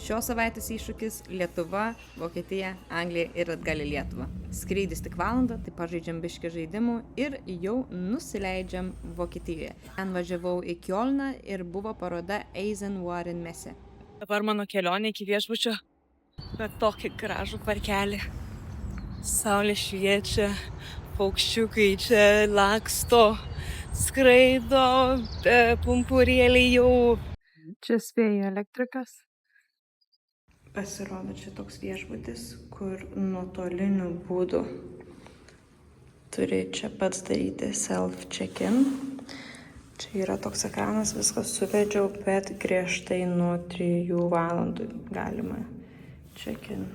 Šios savaitės iššūkis – Lietuva, Vokietija, Anglija ir atgal į Lietuvą. Skrydis tik valandą, tai pažaidžiam biškį žaidimų ir jau nusileidžiam Vokietijoje. Ten važiavau į Kiolną ir buvo paroda Eisenwaren Messe. Dabar mano kelionė iki viešbučio, bet tokį gražų parkelį. Saulė šviečia, paukščiukai čia laksto, skraido, pumpurėliai jau. Čia spėjo elektrikas. Pasirodo, čia toks viešbutis, kur nuotoliniu būdu turi čia pats daryti self-check-in. Čia yra toks ekranas, viskas suvedžiau, bet griežtai nuo 3 valandų galima check-in.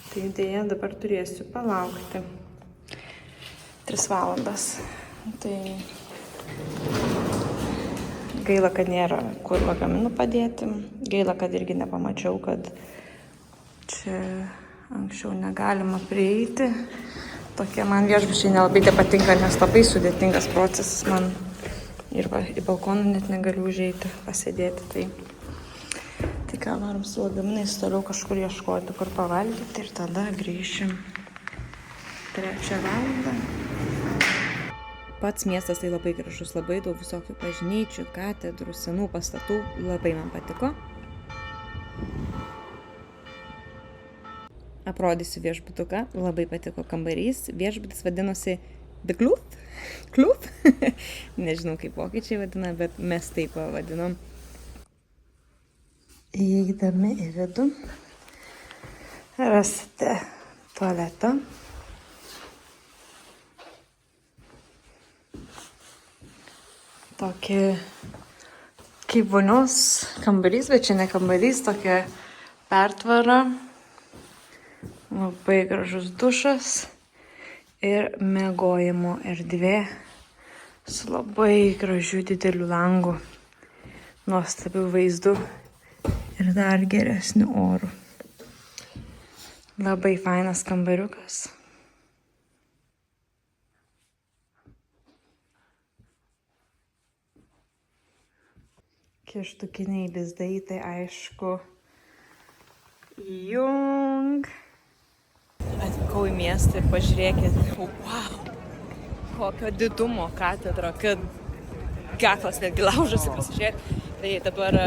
Tai dėja dabar turėsiu palaukti 3 valandas. Tai gaila, kad nėra kur lagaminų padėti. Gaila, kad irgi nepamačiau, kad čia anksčiau negalima prieiti. Tokie man viešbučiai nelabai te patinka, nes labai sudėtingas procesas man. Ir va, į balkoną net negaliu užeiti, pasėdėti. Tai ką, varom su lagaminais toliau kažkur ieškoti, kur pavalgyti ir tada grįšim 3 valandą. Pats miestas tai labai gražus, labai daug visokių bažnyčių, katedrų, senų pastatų, labai man patiko. Aprodysiu viešbutuką, labai patiko kambarys. Viešbutis vadinosi The Kloof. Nežinau, kaip vokiečiai vadina, bet mes taip vadinom. Įeidami į vidų rasite tualetą. Tokį kaip vonios kambarys, bet čia ne kambarys, tokia pertvara. Labai gražus dušas ir miegojimo erdvė su labai gražiu dideliu langu, nuostabiu vaizdu ir dar geresniu oru. Labai fainas kambariukas. Kištukiniai lizdai, tai aišku, Jung. Atvykau į miestą ir pažiūrėkit, wow, kokio didumo katedra, kad kaklas netgi laužosi pasižiūrėti. Tai dabar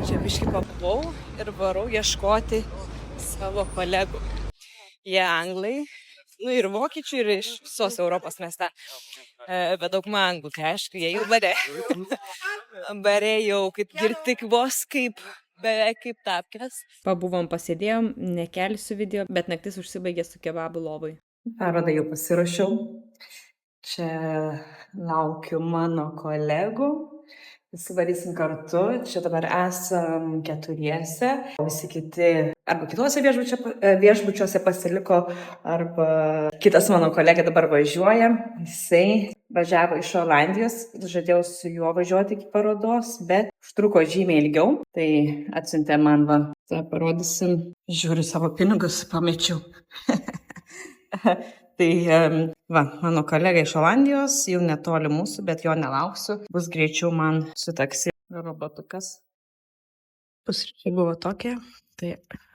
čia biškį pabuvau ir varau ieškoti savo kolegų. Jie anglai, ir vokiečių, ir iš visos Europos mes tą. Bet dauguma anglų, tai aišku, jie jau bare. Bare jau kaip girtik vos kaip, beveik kaip tapkės. Pabuvom, pasėdėjom, nekelsiu video, bet naktis užsibaigė su kebabu lovai. Parodą jau pasiruošiau. Čia laukiu mano kolegų. Visi varysim kartu. Čia dabar esam 4. Visi kiti arba kitose viešbučiuose pasiliko, arba kitas mano kolega dabar važiuoja. Jisai važiavo iš Olandijos. Žadėjau su juo važiuoti iki parodos, bet užtruko žymiai ilgiau. Tai atsiuntė man va. Tai parodysim. Žiūriu savo pinigus, pamečiau. Tai va, mano kolega iš Olandijos, jau netoli mūsų, bet jo nelauksiu. Bus greičiau man su taksi. Robotukas. Pusryčiai buvo tokie, tai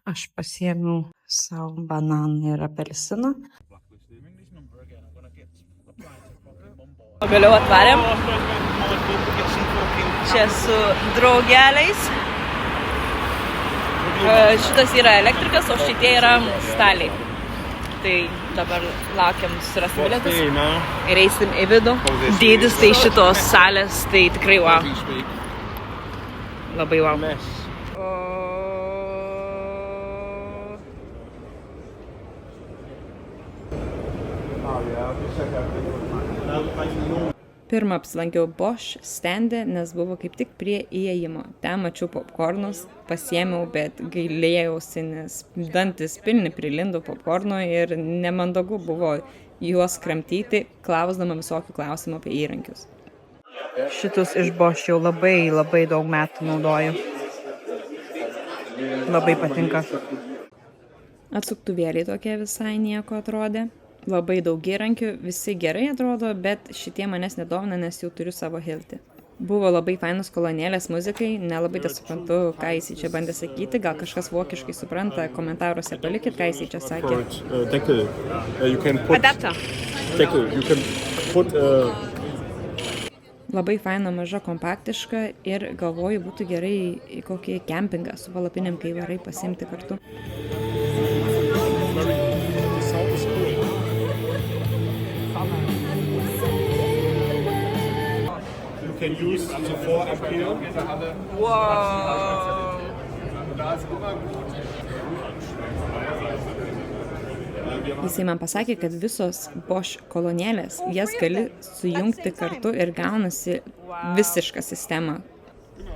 aš pasiėmiau savo bananą ir apelsiną. Pagaliau atvarėm. Čia su draugeliais. Šitas yra elektrikas, o šitie yra staliai. Tai dabar laukiam surasti bilietus ir eisim į vidų. Dydis tai šitos salės, tai tikrai wow. Labai wow. Pirmą apsilankiau Bosch stende, nes buvo kaip tik prie įėjimo. Ten mačiau popkornus, pasiėmiau, bet gailėjausi, nes dantis pilni prilindo popkorno ir nemandagu buvo juos kramtyti, klausdama visokių klausimų apie įrankius. Šitus iš Bosch jau labai daug metų naudoju. Labai patinka. Atsuktuvėliai tokie visai nieko atrodė. Labai daug įrankių, visi gerai atrodo, bet šitie manęs nedomina, nes jau turiu savo Hilti. Buvo labai fainos kolonėlės muzikai, nelabai tai suprantu, ką jis čia bandė sakyti, gal kažkas vokiškai supranta, komentaruose palikit, ką jis čia sakė. Deckel. You can put Adapter. deckel. You can put Labai faina, maža, kompaktiška ir galvoju, būtų gerai į kokį kempingą su palapinėm, kai varai pasimti kartu. the sound is cool. You can use the 4 ampere. Wow. Jisai man pasakė, kad visos Bosch kolonėlės, jas gali sujungti kartu ir gaunasi visiška sistema.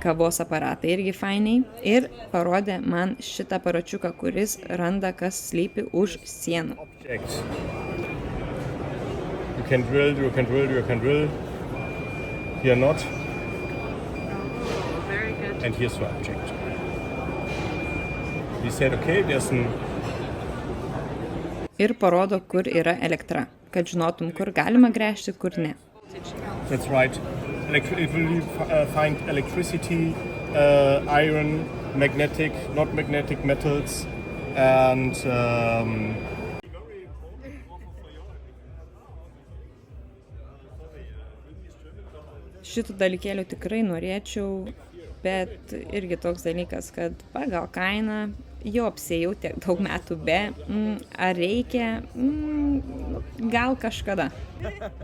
Kavos aparatai irgi fainiai. Ir parodė man šitą aparačiuką, kuris randa, kas slypi už sienų. Object. You can drill, you can drill, you can drill. Here not. Very good. And here's the object. We said, okay, there's an Ir parodo, kur yra elektra, kad žinotum, kur galima gręžti, kur ne. That's right. It will find electricity, iron, magnetic, not magnetic metals, and Šitų dalykėlių tikrai norėčiau, bet irgi toks dalykas, kad pagal kainą jau apsėjau tiek daug metų be, ar reikia, gal kažkada.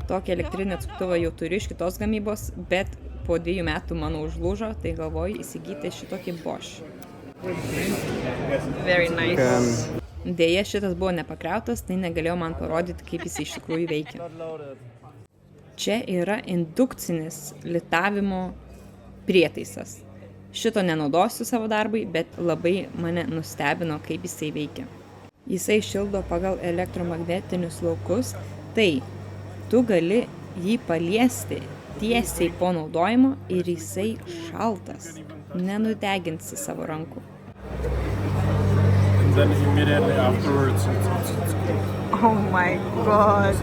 Tokį elektrinį atsuktuvą jau turiu iš kitos gamybos, bet po 2 metų mano užlūžo, tai galvoju įsigyti šitokį Bosch. Very nice. Deja, šitas buvo nepakriautas, tai negalėjau man parodyti, kaip jis iš tikrųjų veikia. Čia yra indukcinis litavimo prietaisas. Šito nenaudosiu savo darbui, bet labai mane nustebino, kaip jisai veikia. Jisai šildo pagal elektromagnetinius laukus, tai tu gali jį paliesti tiesiai po naudojimo ir jisai šaltas. Nenudeginsi savo rankų. and then immediately afterwards it's cool. Oh my god.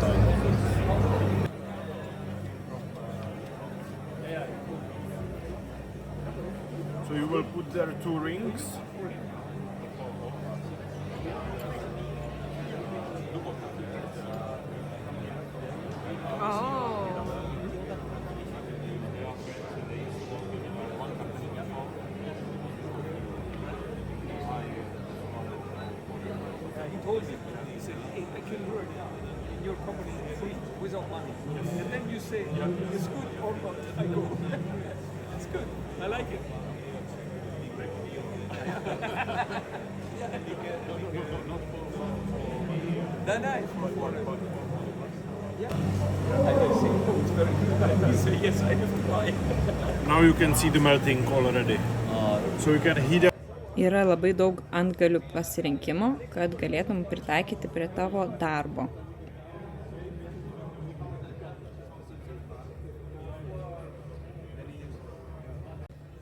So you will put there 2 rings. Oh. He told me, he said, hey, I can work in your company free, without money. And then you say, it's good or not, I go. It's good, I like it. No, nice. Yeah. I say, oh, it's very good. He say, yes, I have to buy. Now you can see the melting already. So you can heat up. Yra labai daug antgalių pasirinkimo, kad galėtum pritaikyti prie tavo darbo.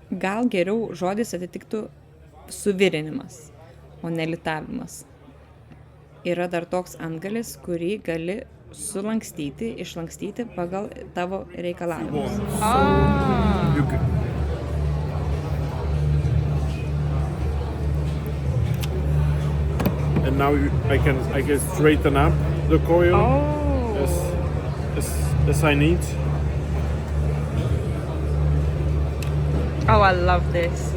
Gal geriau žodis atitiktų suvirinimas, o ne litavimas. Yra dar toks antgalis, kurį gali sulankstyti, išlankstyti pagal tavo reikalavimus. You can, and now I can straighten up the coil as I need. Oh, I love this.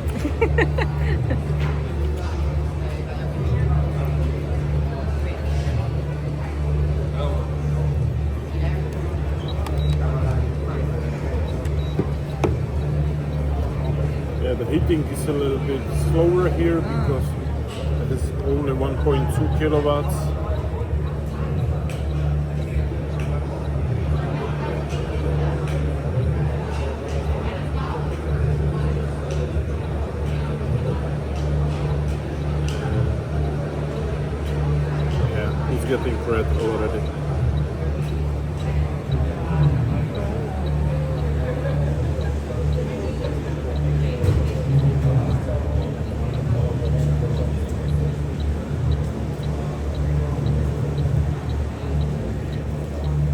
Yeah, the heating is a little bit slower here because it is only 1.2 kilowatts. Yeah, it's getting red already.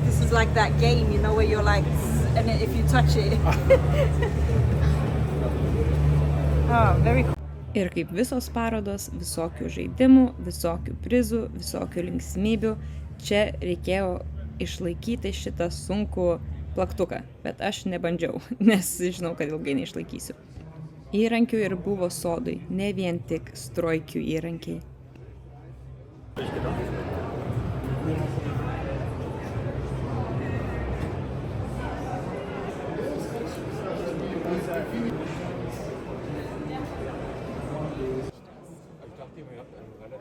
This is like that game, you know, where you're like and then if you touch it. Oh, very cool. Ir kaip visos parodos, visokių žaidimų, visokių prizų, visokių linksmybių, čia reikėjo išlaikyti šitą sunkų plaktuką, bet aš nebandžiau, nes žinau, kad ilgai neišlaikysiu. Įrankių ir buvo sodui, ne vien tik strojkių įrankiai.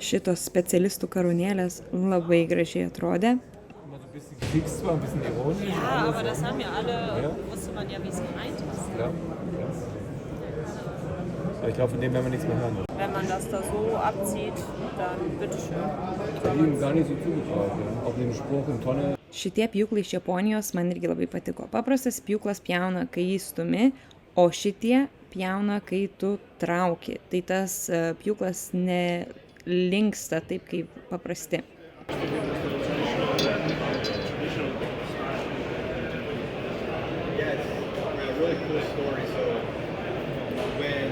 Šitos specialistų karūnėlės labai gražiai atrodė. Ja, aber das haben ja alle, wusste man ja, wie es gemeint ist. Ja. Aber ich glaube, von dem werden wir nichts mehr hören. Wenn man das da so abzieht, dann bitteschön. Die ihm gar nicht so zugetraut. Auf den Spruch in Tonne. Šitie pjūklai iš Japonijos man irgi labai patiko. Paprastas pjūklas pjauna, kai jį stumi, o šitie pjauna, kai tu trauki. Tai tas pjūklas nelinksta taip kaip paprasti. Really cool story. So when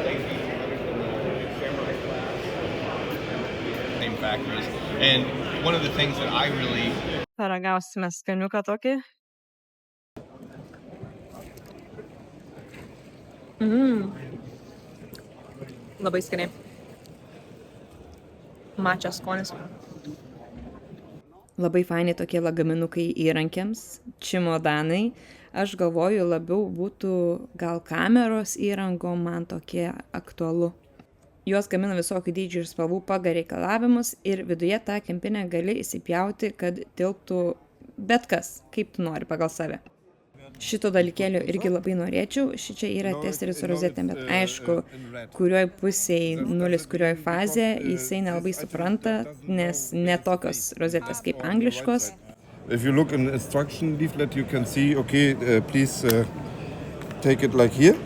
Lacey was in the samurai class, same factories, and one of the things that I really Paragausime skaniuką tokį. Labai skaniai. Mačia skonis. Labai faini tokie lagaminukai įrankiams, čimodanai. Aš galvoju, labiau būtų gal kameros įrangom man tokie aktualu. Juos gamina visokių dydžių ir spalvų pagal reikalavimus ir viduje tą kempinę gali įsipjauti, kad tilptų bet kas, kaip tu nori pagal save. Šito dalykėlio irgi labai norėčiau. Šičia yra testeris su rozetėm, bet aišku, kurioj pusėje nulis, kurioj fazė, jisai nelabai supranta, nes ne tokios rozetės kaip angliškos. If you look in the instruction leaflet, you can see, okay, please take it like here.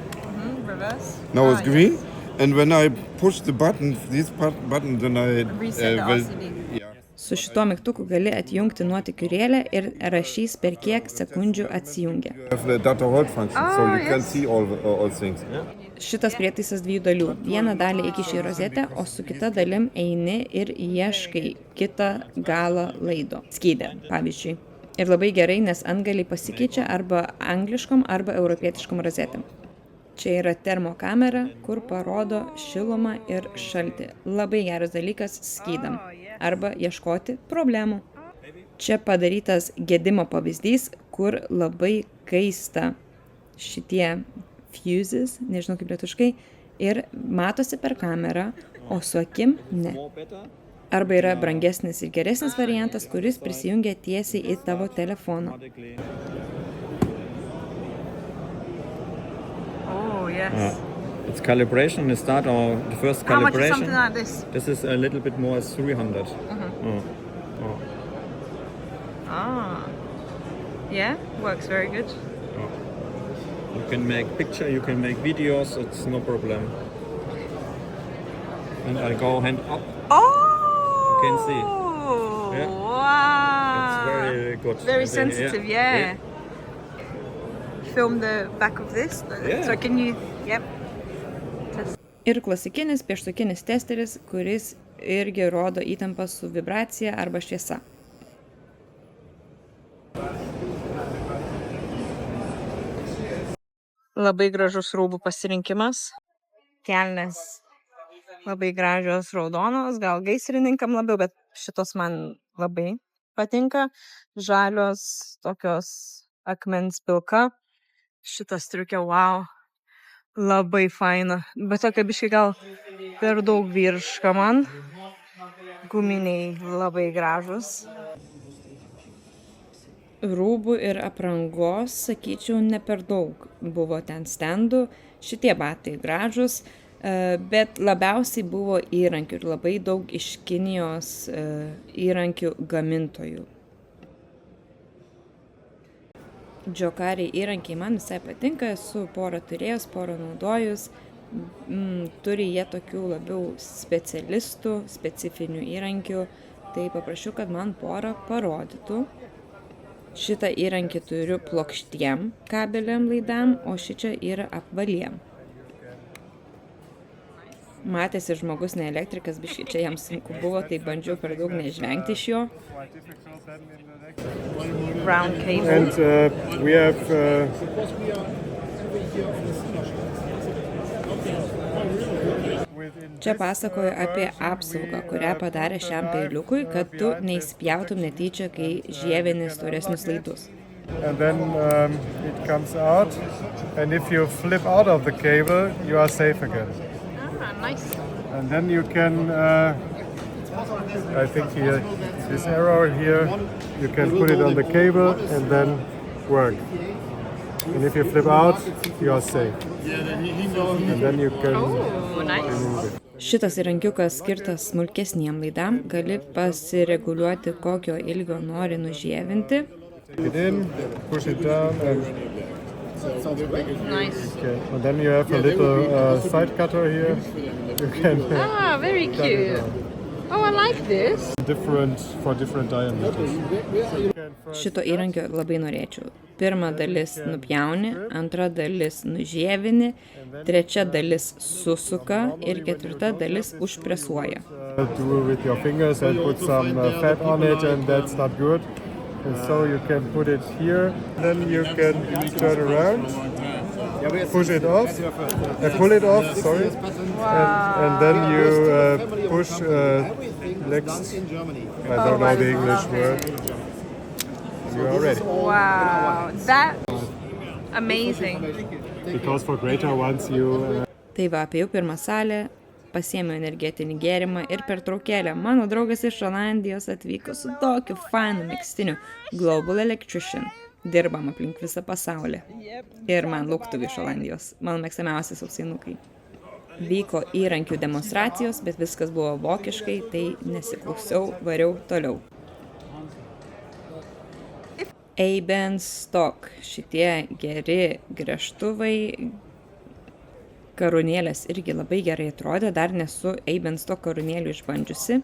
Reverse. Now it's green. And when I push the button, this button, then I Reset the LCD. Yeah. Su šituo mygtuku gali atjungti nuotykių rėlę ir rašys per kiek sekundžių atsijungia. You have the data hold function, so you can see all things. Šitas prietaisas dviejų dalių. Vieną dalį įkiši į rozetę, o su kita dalim eini ir ieškai kitą galą laido. Skydę, pavyzdžiui. Ir labai gerai, nes antgaliai pasikeičia arba angliškom, arba europietiškom rozetėm. Čia yra termokamera, kur parodo šilumą ir šaltį. Labai geras dalykas skydam. Arba ieškoti problemų. Čia padarytas gedimo pavyzdys, kur labai kaista šitie fuses, nežinau kaip lietuviškai, ir matosi per kamerą, o su akim ne. Arba yra brangesnis ir geresnis variantas, kuris prisijungia tiesiai į tavo telefoną. Oh, yes. It's calibration. The start or the first calibration. How much is something like this? This is a little bit more as 300. Ah. Yeah, works very good. You can make picture, you can make videos. It's no problem. And I go hand up. Oh! You can see. Yeah. Wow! It's very good. Very sensitive, yeah. Film the back of this. Yeah. So can you, yep. Ir klasikinis pieštukinis testeris, kuris irgi rodo įtampą su vibracija arba šviesa. Labai gražus rūbų pasirinkimas. Kelnės labai gražios raudonos, gal gaisrininkam labiau, bet šitos man labai patinka. Žalios, tokios akmens pilka. Šitas striukė, wow, labai faina. Bet tokia biškai gal per daug vyriška man. Guminiai labai gražus. Rūbų ir aprangos, sakyčiau, ne per daug buvo ten stendų. Šitie batai gražus, bet labiausiai buvo įrankių ir labai daug iš Kinijos įrankių gamintojų. Džokariai įrankiai man visai patinka, esu porą turėjus, porą naudojus. Turi jie tokių labiau specialistų, specifinių įrankių, tai paprašiau, kad man porą parodytų. Šitą įrankį turiu plokštiem kabeliam laidam, o šičia yra apvaliem. Matėsi žmogus ne elektrikas, biškai čia jam sunku buvo, tai bandžiau per daug nežvengti iš jo. Round cable. And we have Čia pasakoju apie apsaugą, kurią padarė šiam peiliukui, kad tu neįspjautum netyčia, kai žievini storesnius laidus. and then it comes out, and if you flip out of the cable, you are safe again. Nice. And then you can, I think here, this arrow here, you can put it on the cable and then work. And if you flip out, you are safe. And then you can remove it. Šitas įrankiukas skirtas smulkesniem laidam, gali pasireguliuoti, kokio ilgio nori nužievinti. It in, push it down, and Nice. okay. And then you have a little side cutter here. You can Ah, very cute. Oh, I like this. for different diameters. Šito įrankio labai norėčiau. Pirma dalis nupjauni, antra dalis nužievini, trečia dalis susuka ir ketvirta dalis užpresuoja. Do with your fingers and put some fat on it, and that's not good. And so you can put it here. Then you can turn around, push it off, pull it off. Sorry, and then you push next. I don't know the English word. You are ready. Wow, that's amazing. Because for greater ones you. Tai va, apėjau pirmą salę, pasiėmiau energetinį gėrimą ir pertraukėlę. Mano draugas iš Olandijos atvyko su tokiu fainu megztiniu Global Electrician. Dirbam aplink visą pasaulį. Ir man lauktuvių iš Olandijos. Mano mėgstamiausias ausinukai. Vyko įrankių demonstracijos, bet viskas buvo vokiškai, tai nesiklausiau, variau toliau. Eibenstock. Šitie geri gręžtuvai. Karūnėlės irgi labai gerai atrodė, dar nesu Eibenstock karūnėlių išbandžiusi.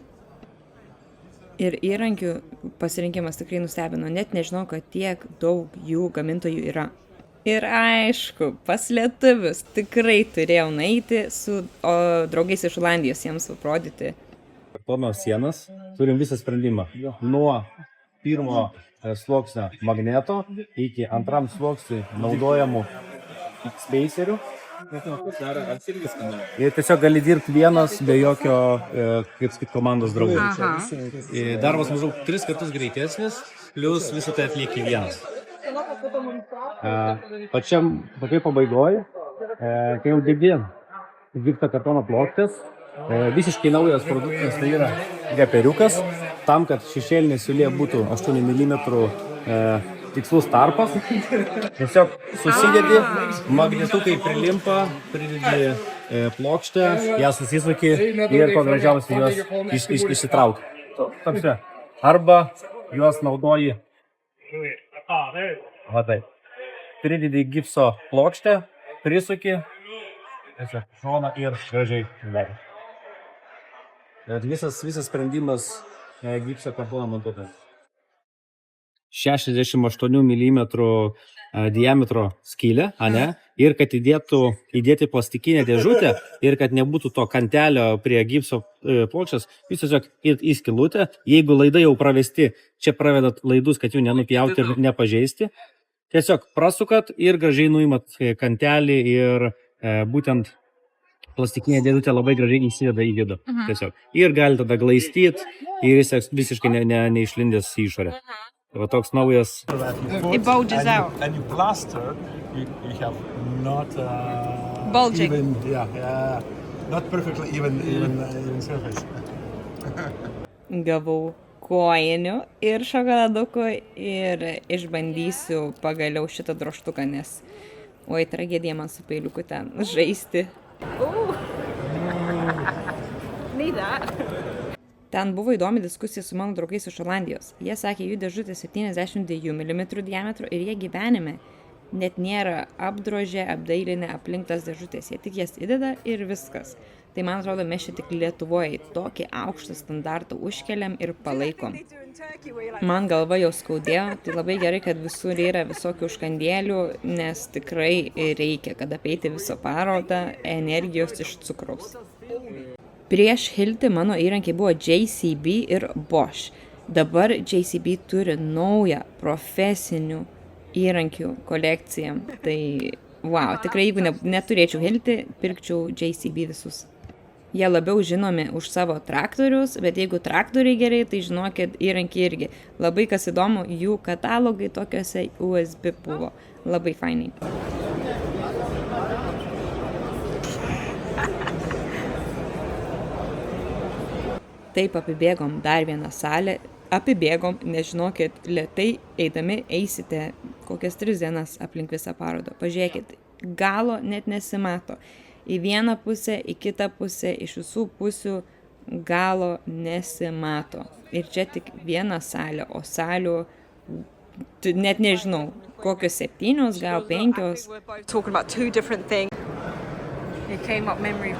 Ir įrankių pasirinkimas tikrai nustebino, net nežinau, kad tiek daug jų gamintojų yra. Ir aišku, pas lietuvius tikrai turėjau nueiti su draugais iš Olandijos jiems parodyti. Kartono sienas turim visą sprendimą. Nuo pirmo sluoksnio magneto iki antram sluoksniui naudojamų spacerių. Ir tiesiog gali dirbti vienas be jokio, kaip sakyt, komandos draugų. Darbas maždaug 3 kartus greitesnis, plius visą tai atlieki vienas. Pačioj pabaigoje, kai jau degi virtą kartono plokštės, visiškai naujas produktas, tai yra gaperiukas, tam, kad šešėlinė siūlė būtų 8 mm tikslus tarpas. Tiesiog susidedi, magnetukai prilimpa, pridedi plokštę, ją susisuki ir kuo gražiausiai juos išsitrauki. Arba juos naudoji. Va taip. Pridedi gipso plokštę, prisuki, šoną ir gražiai vedi. Visas sprendimas gipso kartono montuotas. 68 mm diametro skylę, ir kad įdėti plastikinę dėžutę ir kad nebūtų to kantelio prie gipso plokštės, jūs tiesiog į skylutę, jeigu laidai jau pravesti, čia pravedat laidus, kad jų nenupjauti ir nepažeisti, tiesiog prasukat ir gražiai nuimat kantelį ir būtent plastikinė dėžutė labai gražiai įsideda į vidų. Tiesiog. Ir gali tada glaistyti ir jis visiškai neišlindęs į išorę. Va toks naujas. It bulges out. And you plaster, you have not Bulging. even, not perfectly even surface. Gavau kojinių ir šokoladukų ir išbandysiu pagaliau šitą drožtuką, nes oi, tragedija man su peiliuku ten žaisti. Need that. Ten buvo įdomi diskusija su mano draugais iš Olandijos. Jie sakė, jų dėžutė 72 mm diametro ir jie gyvenime net nėra apdrožę, apdailinę aplink tas dėžutės, jie tik jas įdeda ir viskas. Tai man atrodo, mes čia tik Lietuvoje tokį aukštą standartą užkeliam ir palaikom. Man galva jau skaudėjo, tai labai gerai, kad visur yra visokių užkandėlių, nes tikrai reikia, kad apeiti visą parodą energijos iš cukraus. Prieš Hilti mano įrankiai buvo JCB ir Bosch. Dabar JCB turi naują profesinių įrankių kolekciją. Tai, wow, tikrai jeigu neturėčiau Hilti, pirkčiau JCB visus. Jie labiau žinomi už savo traktorius, bet jeigu traktoriai gerai, tai žinokit, įrankiai irgi. Labai kas įdomu, jų katalogai tokiuose USB buvo. Labai fainai. Taip apibėgom dar vieną salę. Apibėgom, nežinokit, lėtai eidami eisite kokias 3 dienas aplink visą parodą. Pažiūrėkit, galo net nesimato. Į vieną pusę, į kitą pusę, iš visų pusių galo nesimato. Ir čia tik viena salė, o salių net nežinau, kokios 7, gal 5. Talking about 2 different things. It came up memory.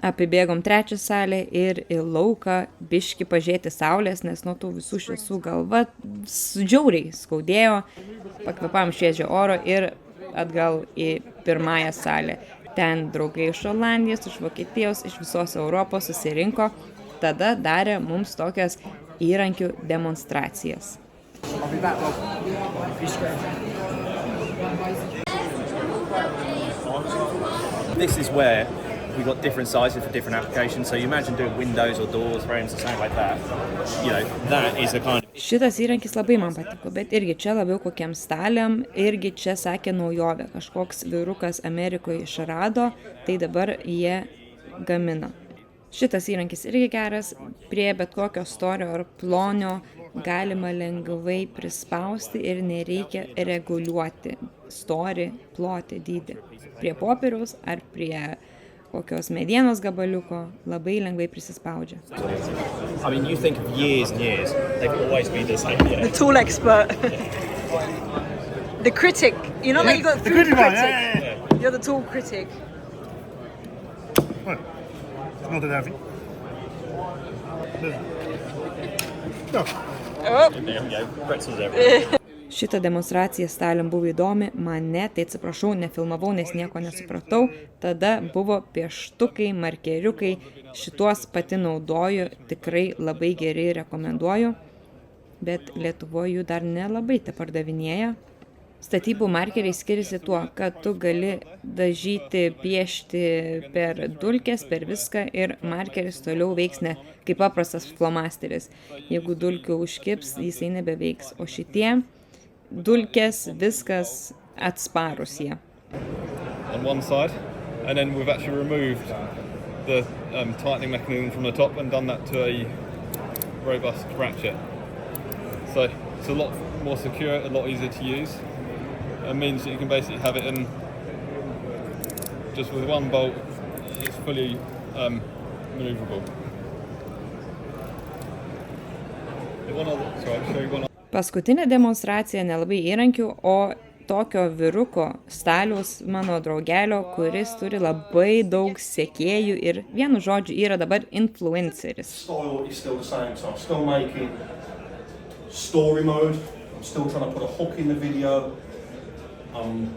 Apibėgom 3 salę ir į lauką biški pažiūrėti saulės, nes nuo tų visų šviesų galva žiauriai skaudėjo. Pakvepavom šviežio oro ir atgal į 1 salę. Ten draugai iš Olandijos, iš Vokietijos, iš visos Europos susirinko. Tada darė mums tokias įrankių demonstracijas. This is where we got different sizes for different applications. So you imagine doing windows or doors, frames or something like that. You know, that is the kind of... Šitas įrankis labai man patiko, bet irgi čia labiau kokiam staliam, irgi čia sakė naujovė. Kažkoks vyrukas Amerikoje išrado, tai dabar jie gamina. Šitas įrankis irgi geras, prie bet kokio storio ar plonio galima lengvai prispausti ir nereikia reguliuoti storį, plotį, dydį. Prie popieriaus ar prie kokios medienos gabaliuko labai lengvai prisispaudžia. I mean, you think of years and years, they've always been the same. You know? The tool expert. The critic. You know, like you got the critic. Yeah. You're the tool critic. Well, it's not that heavy. No. There we go, pretzels everywhere. Šitą demonstraciją staliam buvo įdomi, man ne, tai atsiprašau, nefilmavau, nes nieko nesupratau. Tada buvo pieštukai, markeriukai, šituos pati naudoju, tikrai labai geri rekomenduoju, bet Lietuvoje jų dar nelabai te pardavinėja. Statybų markeriai skiriasi tuo, kad tu gali dažyti, piešti per dulkes, per viską ir markeris toliau veiks ne kaip paprastas flomasteris. Jeigu dulkių užkips, jisai nebeveiks, o šitie dulkės, viskas atsparus jie. On one side, and then we've actually removed the tightening mechanism from the top and done that to a robust ratchet. So it's a lot more secure, a lot easier to use. It means that you can basically have it in just with one bolt. It's fully maneuverable. I'll show you one. Paskutinė demonstracija nelabai įrankių, o tokio vyruko staliaus mano draugelio, kuris turi labai daug sekėjų ir vienu žodžiu yra dabar influenceris. Style is still the same, so I'm still making story mode, I'm still trying to put a hook in the video, I'm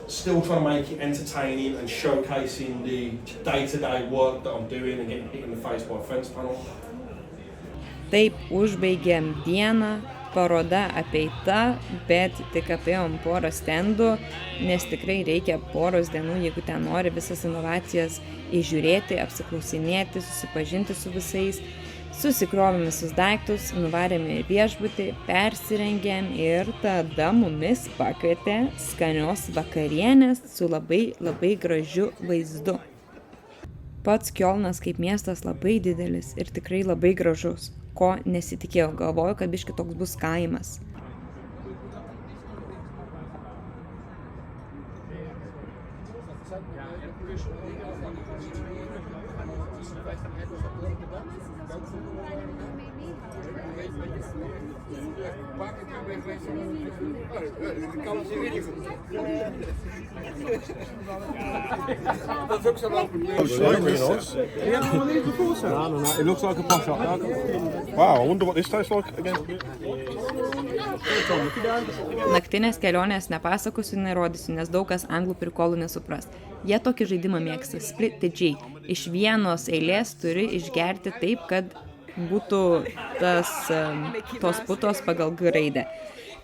still trying to make it entertaining and showcasing the day-to-day work that I'm doing and getting hit in the face by a fence panel. Taip užbaigėm dieną, paroda apeita, bet tik apėjom porą stendų, nes tikrai reikia poros dienų, jeigu ten nori visas inovacijas įžiūrėti, apsiklausinėti, susipažinti su visais. Susikrovėm visus daiktus, nuvarėme į viešbutį, persirengėm ir tada mumis pakvietė skanios vakarienės su labai gražiu vaizdu. Pats Kiolnas kaip miestas labai didelis ir tikrai labai gražus, ko nesitikėjau, galvoju, kad biški toks bus kaimas. It looks like a posh hot dog. Wow, I wonder what this tastes like again. Naktinės kelionės nepasakosiu, nerodysiu, nes daug kas anglų prikolų nesupras. Jie tokį žaidimą mėgsta, split the J. Iš vienos eilės turi išgerti taip, kad būtų tos putos pagal G raidę.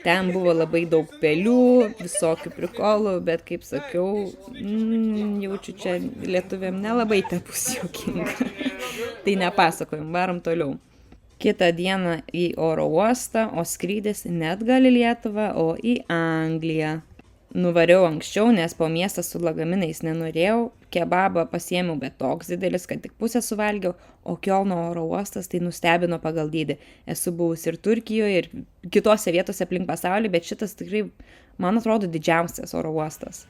Ten buvo labai daug pelių, visokių prikolų, bet kaip sakiau, jaučiu čia lietuviam nelabai tapus juokinga. Tai nepasakojim, varom toliau. Kitą dieną į oro uostą, o skrydis net gal į Lietuvą, o į Angliją. Nuvariau anksčiau, nes po miestą su lagaminais nenorėjau, kebabą pasiėmiau, bet toks didelis, kad tik pusę suvalgiau, o Kiolno oro uostas tai nustebino pagal dydį. Esu buvusi ir Turkijoje, ir kitose vietose aplink pasaulį, bet šitas tikrai, man atrodo, didžiausias oro uostas.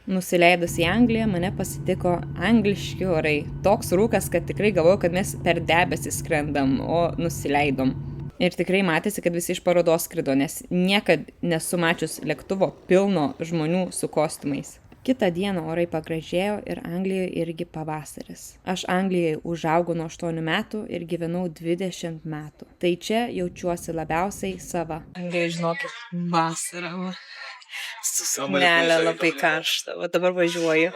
Nusileidus į Angliją, mane pasitiko angliški orai. Toks rūkas, kad tikrai galvojau, kad mes per debesį skrendam, o nusileidom. Ir tikrai matėsi, kad visi iš parodos skrido, nes niekad nesu mačius lėktuvo pilno žmonių su kostiumais. Kitą dieną orai pagražėjo ir Anglijoje irgi pavasaris. Aš Anglijoje užaugau nuo 8 metų ir gyvenau 20 metų. Tai čia jaučiuosi labiausiai sava. Anglijoje, žinokit, vasara. Su suknelė labai karšta. O dabar važiuoju.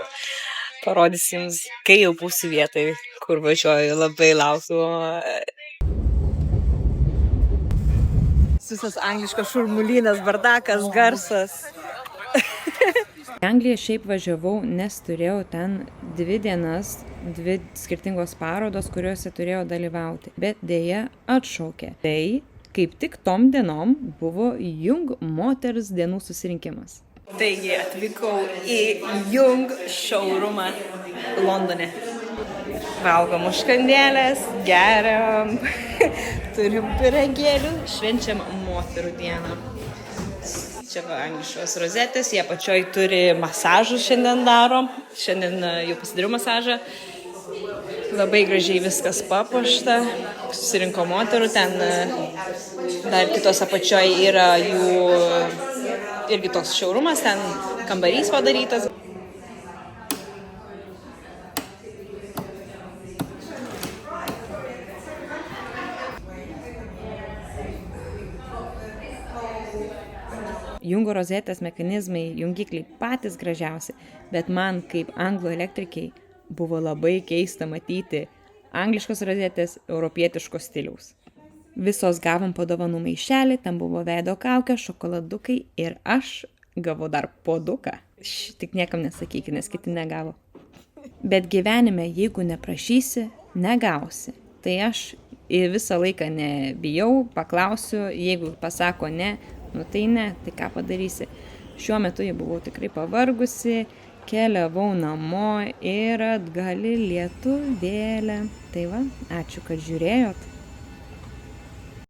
Parodysiu jums, kai jau būsiu vietai, kur važiuoju. Labai laukiu. Visas angliškas šurmulynas, bardakas, garsas. Į Angliją šiaip važiavau, nes turėjau ten 2 dienas, 2 skirtingos parodos, kuriuose turėjau dalyvauti, bet dėja atšaukė. Tai kaip tik tom dienom buvo Jung moters dienų susirinkimas. Taigi atvykau į Jung showroomą Londone. Valgom užkandėlės, geriam, turim pyragėlių, švenčiam moterų dieną. Čia va angliškos rozetės, jie pačioj turi masažų šiandien darom. Šiandien jau pasidariau masažą. Labai gražiai viskas papuošta. Susirinko moterų, ten dar kitos apačioj yra jų irgi toks showroomas, ten kambarys padarytas. Jungo rozetės mechanizmai, jungikliai patys gražiausi, bet man kaip anglų elektrikiai buvo labai keista matyti angliškos rozetės europietiškos stiliaus. Visos gavom po dovanų maišelį, ten buvo veido kaukė, šokoladukai ir aš gavau dar puoduką. Tik niekam nesakykit, nes kiti negavo. Bet gyvenime, jeigu neprašysi, negausi. Tai aš visą laiką nebijau, paklausiu, jeigu pasako ne, nu tai ne, tai ką padarysi. Šiuo metu jau buvau tikrai pavargusi, keliavau namo ir atgal į Lietuvėlę. Tai va, ačiū, kad žiūrėjot.